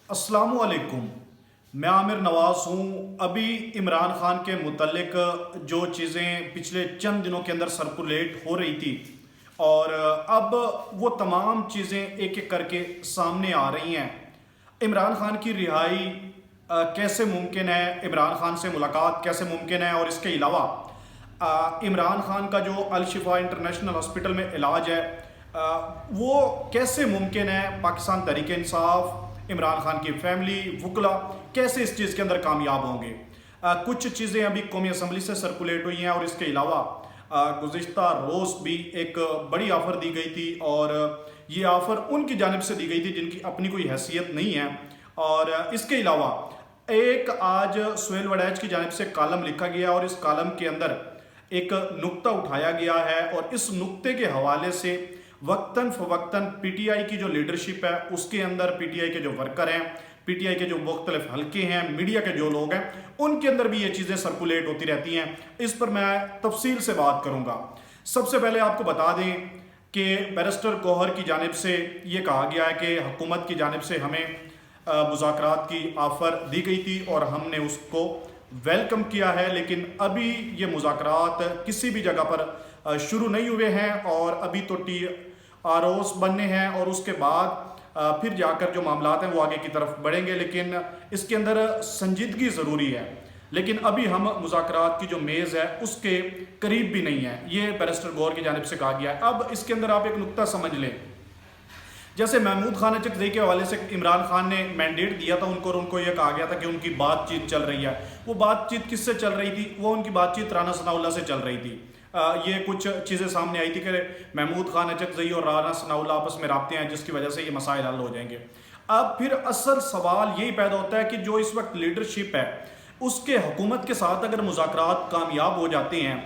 अस्सलामुअलैकुम। मैं आमिर नवाज़ हूँ। अभी इमरान खान के मुतल्लिक जो चीज़ें पिछले चंद दिनों के अंदर सर्कुलेट हो रही थी और अब वो तमाम चीज़ें एक एक करके सामने आ रही हैं। इमरान खान की रिहाई कैसे मुमकिन है, इमरान खान से मुलाकात कैसे मुमकिन है, और इसके अलावा इमरान खान का जो अल शिफा इंटरनेशनल हॉस्पिटल में इलाज है वो कैसे मुमकिन है। पाकिस्तान तहरीक इंसाफ, इमरान खान की फैमिली, वकला कैसे इस चीज़ के अंदर कामयाब होंगे। कुछ चीज़ें अभी कौमी असम्बली से सर्कुलेट हुई हैं और इसके अलावा गुज़िश्ता रोज़ भी एक बड़ी ऑफ़र दी गई थी और ये ऑफ़र उनकी जानिब से दी गई थी जिनकी अपनी कोई हैसियत नहीं है। और इसके अलावा एक आज सुहेल वड़ैच की जानिब से कॉलम लिखा गया और इस कॉलम के अंदर एक नुक्ता उठाया गया है और इस नुक्ते के हवाले से वक्तन फ़वक्तन पीटीआई की जो लीडरशिप है उसके अंदर, पीटीआई के जो वर्कर हैं, पीटीआई के जो मुख्तलिफ हल्के हैं, मीडिया के जो लोग हैं, उनके अंदर भी ये चीज़ें सर्कुलेट होती रहती हैं। इस पर मैं तफसील से बात करूँगा। सबसे पहले आपको बता दें कि बैरिस्टर गौहर की जानिब से ये कहा गया है कि हुकूमत की जानिब से हमें मुज़ाकरात की ऑफ़र दी गई थी और हमने उसको वेलकम किया है, लेकिन अभी ये मुज़ाकरात किसी भी जगह पर शुरू नहीं हुए हैं और अभी तो आरओस बनने हैं और उसके बाद फिर जाकर जो मामलात हैं वो आगे की तरफ बढ़ेंगे। लेकिन इसके अंदर संजीदगी ज़रूरी है। लेकिन अभी हम मुज़ाकरात की जो मेज़ है उसके करीब भी नहीं है, ये बैरिस्टर गौहर की जानिब से कहा गया है। अब इसके अंदर आप एक नुक्ता समझ लें, जैसे महमूद खान चकजई के हवाले से इमरान खान ने मैंडेट दिया था उनको और उनको यह कहा गया था कि उनकी बातचीत चल रही है। वो बातचीत किससे चल रही थी? वो उनकी बातचीत राना सनाउल्लाह से चल रही थी। ये कुछ चीज़ें सामने आई थी कि महमूद खान चकजई और राना सनाउल्लाह आपस में राब्ते हैं जिसकी वजह से ये मसाइल हल हो जाएंगे। अब फिर असल सवाल यही पैदा होता है कि जो इस वक्त लीडरशिप है उसके हुकूमत के साथ अगर मुज़ाकरात कामयाब हो जाते हैं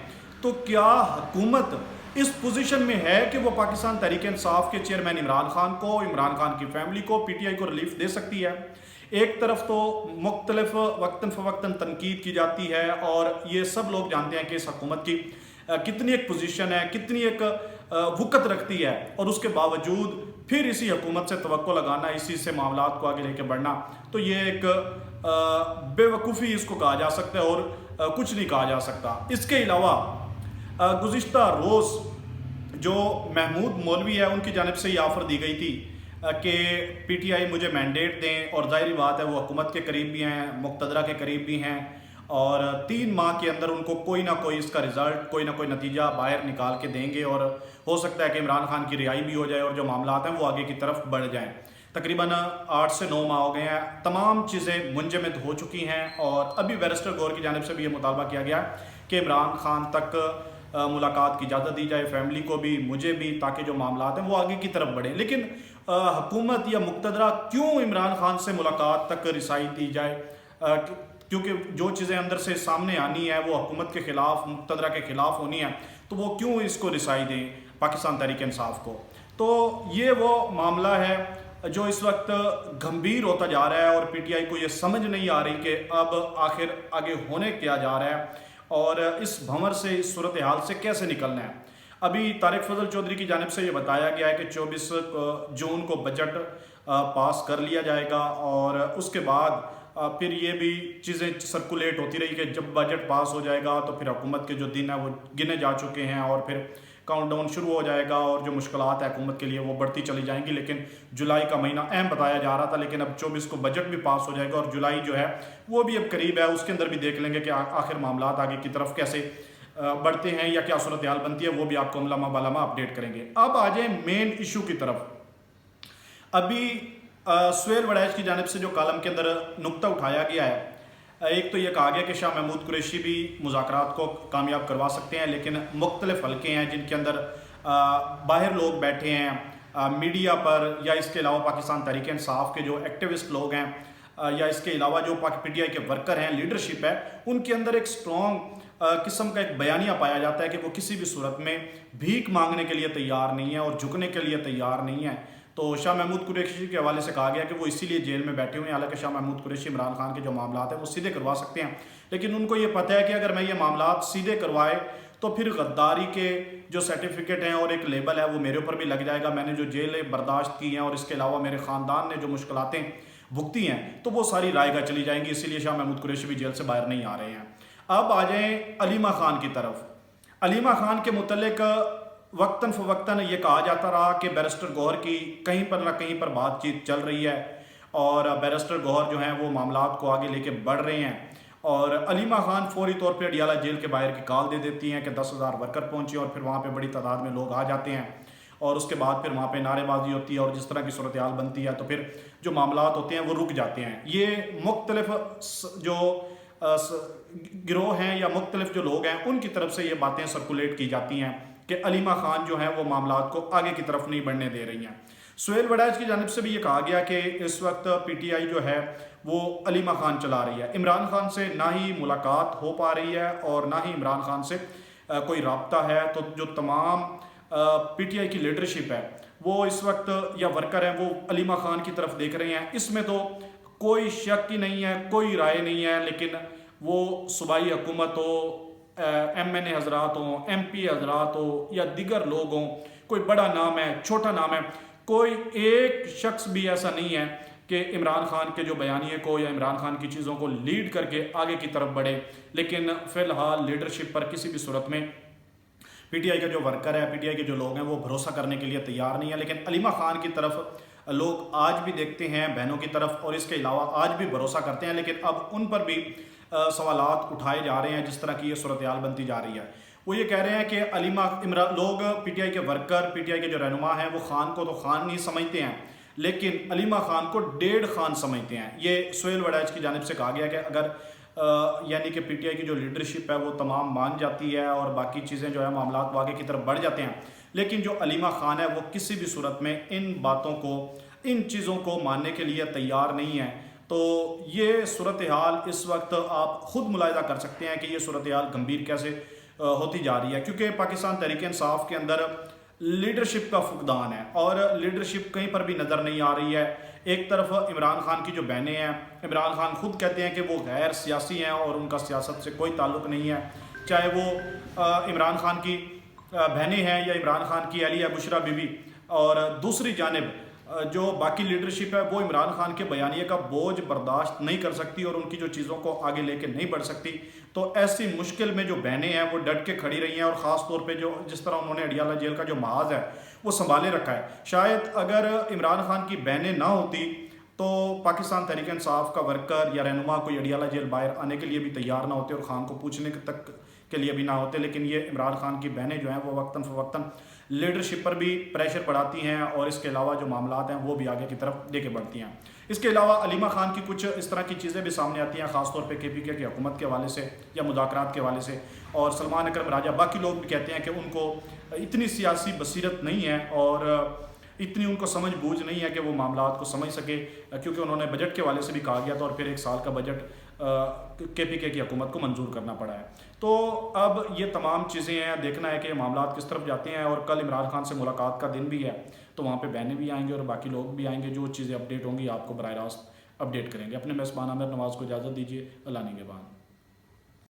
तो क्या हुकूमत इस पोजीशन में है कि वो पाकिस्तान तहरीक इंसाफ के चेयरमैन इमरान खान को, इमरान खान की फैमिली को, पीटीआई को रिलीफ दे सकती है? एक तरफ तो मुख्तलिफ वक्तन फ़वक्तन तनकीद की जाती है और ये सब लोग जानते हैं कि इस हुकूमत की कितनी एक पोजीशन है, कितनी एक वक़्त रखती है, और उसके बावजूद फिर इसी हुकूमत से तवक्को लगाना, इसी से मामलात को आगे लेके बढ़ना, तो ये एक बेवकूफ़ी इसको कहा जा सकता है और कुछ नहीं कहा जा सकता। इसके अलावा गुज़िश्ता रोज़ जो महमूद मौलवी है उनकी जानिब से ये ऑफ़र दी गई थी कि पीटीआई मुझे मैंडेट दें, और ज़ाहिर बात है वो हुकूमत के करीब भी हैं, मुक़्तदरा के करीब भी हैं, और 3 माह के अंदर उनको कोई ना कोई इसका रिज़ल्ट, कोई ना कोई नतीजा बाहर निकाल के देंगे और हो सकता है कि इमरान खान की रिहाई भी हो जाए और जो मामलात हैं वो आगे की तरफ बढ़ जाएँ। तकरीबन 8 से 9 माह हो गए हैं, तमाम चीज़ें मुंजमद हो चुकी हैं और अभी बैरिस्टर गौहर की जानिब से भी ये मुतालबा किया गया कि इमरान खान तक मुलाकात की इजाज़त दी जाए, फैमिली को भी, मुझे भी, ताकि जो मामलात हैं वो आगे की तरफ बढ़ें। लेकिन हुकूमत या मुक़्तदरा क्यों इमरान खान से मुलाकात तक रिसाई दी जाए? क्योंकि जो चीज़ें अंदर से सामने आनी है वो हुकूमत के ख़िलाफ़, मुक़्तदरा के ख़िलाफ़ होनी है, तो वो क्यों इसको रिसाई दें पाकिस्तान तहरीक इंसाफ को? तो ये वो मामला है जो इस वक्त गंभीर होता जा रहा है और पीटीआई को ये समझ नहीं आ रही कि अब आखिर आगे होने क्या जा रहा है और इस भंवर से, इस सूरत हाल से कैसे निकलना है। अभी तारिक फजल चौधरी की जानिब से ये बताया गया है कि 24 जून को बजट पास कर लिया जाएगा और उसके बाद फिर ये भी चीज़ें सर्कुलेट होती रही कि जब बजट पास हो जाएगा तो फिर हुकूमत के जो दिन है वो गिने जा चुके हैं और फिर काउंटडाउन शुरू हो जाएगा और जो मुश्किलात है हुकूमत के लिए वो बढ़ती चली जाएंगी। लेकिन जुलाई का महीना अहम बताया जा रहा था, लेकिन अब 24 को बजट भी पास हो जाएगा और जुलाई जो है वो भी अब करीब है, उसके अंदर भी देख लेंगे कि आखिर मामलात आगे की तरफ कैसे बढ़ते हैं या क्या सूरत हाल बनती है, वो भी आपको लम्हा बलम्हा अपडेट करेंगे। अब आ जाए मेन इशू की तरफ। अभी सुहेल वड़ैच की जानिब से जो कॉलम के अंदर नुक्ता उठाया गया है, एक तो ये कहा गया कि शाह महमूद कुरैशी भी मुज़ाकरात को कामयाब करवा सकते हैं, लेकिन मुख्तलिफ हल्के हैं जिनके अंदर बाहर लोग बैठे हैं, मीडिया पर, या इसके अलावा पाकिस्तान तहरीक इंसाफ के जो एक्टिविस्ट लोग हैं, या इसके अलावा जो पीटीआई के वर्कर हैं, लीडरशिप है, उनके अंदर एक स्ट्रॉन्ग किस्म का एक बयानिया पाया जाता है कि वो किसी भी सूरत में भीख मांगने के लिए तैयार नहीं है और झुकने के लिए तैयार नहीं है। तो शाह महमूद कुरैशी के हवाले से कहा गया कि वो इसीलिए जेल में बैठे हुए हैं। हालांकि शाह महमूद कुरैशी इमरान खान के जो मामलात हैं वो सीधे करवा सकते हैं, लेकिन उनको ये पता है कि अगर मैं ये मामलात सीधे करवाए तो फिर गद्दारी के जो सर्टिफिकेट हैं और एक लेबल है वो मेरे ऊपर भी लग जाएगा। मैंने जो जेलें बर्दाश्त की हैं और इसके अलावा मेरे ख़ानदान ने जो मुश्किलातें भुगती हैं तो वो सारी रायगा चली जाएंगी, इसीलिए शाह महमूद कुरैशी भी जेल से बाहर नहीं आ रहे हैं। अब आ जाएं अलीमा खान की तरफ। अलीमा खान के मुतल्लिक वक्तन फ़वक्तन ये कहा जाता रहा कि बैरिस्टर गौहर की कहीं पर ना कहीं पर बातचीत चल रही है और बैरिस्टर गौहर जो हैं वो मामलात को आगे लेके बढ़ रहे हैं, और अलीमा खान फौरी तौर पे अडियाला जेल के बाहर की कॉल दे देती हैं कि 10,000 वर्कर पहुंचे, और फिर वहाँ पे बड़ी तादाद में लोग आ जाते हैं और उसके बाद फिर वहाँ पे नारेबाजी होती है और जिस तरह की सूरत हाल बनती है तो फिर जो मामलात होते हैं वो रुक जाते हैं। ये मुख्तलिफ जो गिरोह हैं या मुख्तलिफ जो लोग हैं उनकी तरफ से ये बातें सर्कुलेट की जाती हैं कि अलीमा खान जो है वो मामलात को आगे की तरफ नहीं बढ़ने दे रही हैं। सुहेल वड़ैच की जानिब से भी ये कहा गया कि इस वक्त पीटीआई जो है वो अलीमा खान चला रही है। इमरान खान से ना ही मुलाकात हो पा रही है और ना ही इमरान खान से कोई राब्ता है, तो जो तमाम पीटीआई की लीडरशिप है वो इस वक्त या वर्कर हैं वो अलीमा खान की तरफ देख रहे हैं। इसमें तो कोई शक ही नहीं है, कोई राय नहीं है, लेकिन वो सूबाई हुकूमत हो, MNA हजरात हो, MP हजरात हो या दिगर लोग हों, कोई बड़ा नाम है छोटा नाम है, कोई एक शख्स भी ऐसा नहीं है कि इमरान खान के जो बयानिए को या इमरान खान की चीज़ों को लीड करके आगे की तरफ बढ़े। लेकिन फ़िलहाल लीडरशिप पर किसी भी सूरत में पीटीआई का जो वर्कर है, पीटीआई के जो लोग हैं वो भरोसा करने के लिए तैयार नहीं है। लेकिन अलीमा खान की तरफ लोग आज भी देखते हैं, बहनों की तरफ, और इसके अलावा आज भी भरोसा करते हैं, लेकिन अब उन पर भी सवालात उठाए जा रहे हैं जिस तरह की ये सूरत हाल बनती जा रही है। वो ये कह रहे हैं कि अलीमा लोग पीटीआई के वर्कर, पीटीआई के जो रहनुमा हैं वो खान को तो खान नहीं समझते हैं, लेकिन अलीमा खान को डेढ़ खान समझते हैं। ये सुहेल वड़ैच की जानिब से कहा गया कि अगर यानी कि पीटीआई की जो लीडरशिप है वो तमाम मान जाती है और बाकी चीज़ें जो है मामलात वो आगे की तरफ बढ़ जाते हैं, लेकिन जो अलीमा खान है वो किसी भी सूरत में इन बातों को, इन चीज़ों को मानने के लिए तैयार नहीं है। तो ये सूरत हाल इस वक्त आप ख़ुद मुलाहिजा कर सकते हैं कि ये सूरत हाल गंभीर कैसे होती जा रही है, क्योंकि पाकिस्तान तहरीक इंसाफ के अंदर लीडरशिप का फुकदान है और लीडरशिप कहीं पर भी नज़र नहीं आ रही है। एक तरफ इमरान खान की जो बहनें हैं, इमरान खान खुद कहते हैं कि वो गैर सियासी हैं और उनका सियासत से कोई ताल्लुक़ नहीं है, चाहे वो इमरान खान की बहनें हैं या इमरान खान की अहलिया बुशरा बीबी, और दूसरी जानिब जो बाकी लीडरशिप है वो इमरान खान के बयानिए का बोझ बर्दाश्त नहीं कर सकती और उनकी जो चीज़ों को आगे लेके नहीं बढ़ सकती। तो ऐसी मुश्किल में जो बहनें हैं वो डट के खड़ी रही हैं, और ख़ास तौर पे जो जिस तरह उन्होंने अडियाला जेल का जो महाज है वो संभाले रखा है। शायद अगर इमरान खान की बहनें ना होती तो पाकिस्तान तहरीक इंसाफ का वर्कर या रहनुमा कोई अडियाला जेल बाहर आने के लिए भी तैयार ना होते और खान को पूछने तक के लिए भी ना होते। लेकिन ये इमरान खान की बहनें जो हैं वो वक्तन फ़वक्तन लीडरशिप पर भी प्रेशर बढ़ाती हैं और इसके अलावा जो मामलात हैं वो भी आगे की तरफ लेके बढ़ती हैं। इसके अलावा अलीमा खान की कुछ इस तरह की चीज़ें भी सामने आती हैं, ख़ासतौर पे KPK की हुकूमत के हवाले से या मुज़ाकरात के हवाले से, और सलमान अकरम राजा बाकी लोग भी कहते हैं कि उनको इतनी सियासी बसीरत नहीं है और इतनी उनको समझ बूझ नहीं है कि वो मामलात को समझ सके, क्योंकि उन्होंने बजट के हवाले से भी कहा गया था और फिर 1 साल का बजट KPK की हुकूमत को मंजूर करना पड़ा है। तो अब ये तमाम चीज़ें हैं, देखना है कि मामलात किस तरफ जाते हैं। और कल इमरान खान से मुलाकात का दिन भी है, तो वहाँ पे बहनें भी आएंगे और बाकी लोग भी आएंगे। जो चीज़ें अपडेट होंगी आपको बराह रास्त अपडेट करेंगे। अपने मेज़बान आमिर नवाज़ को इजाज़त दीजिए। अल्लाह निगहबान।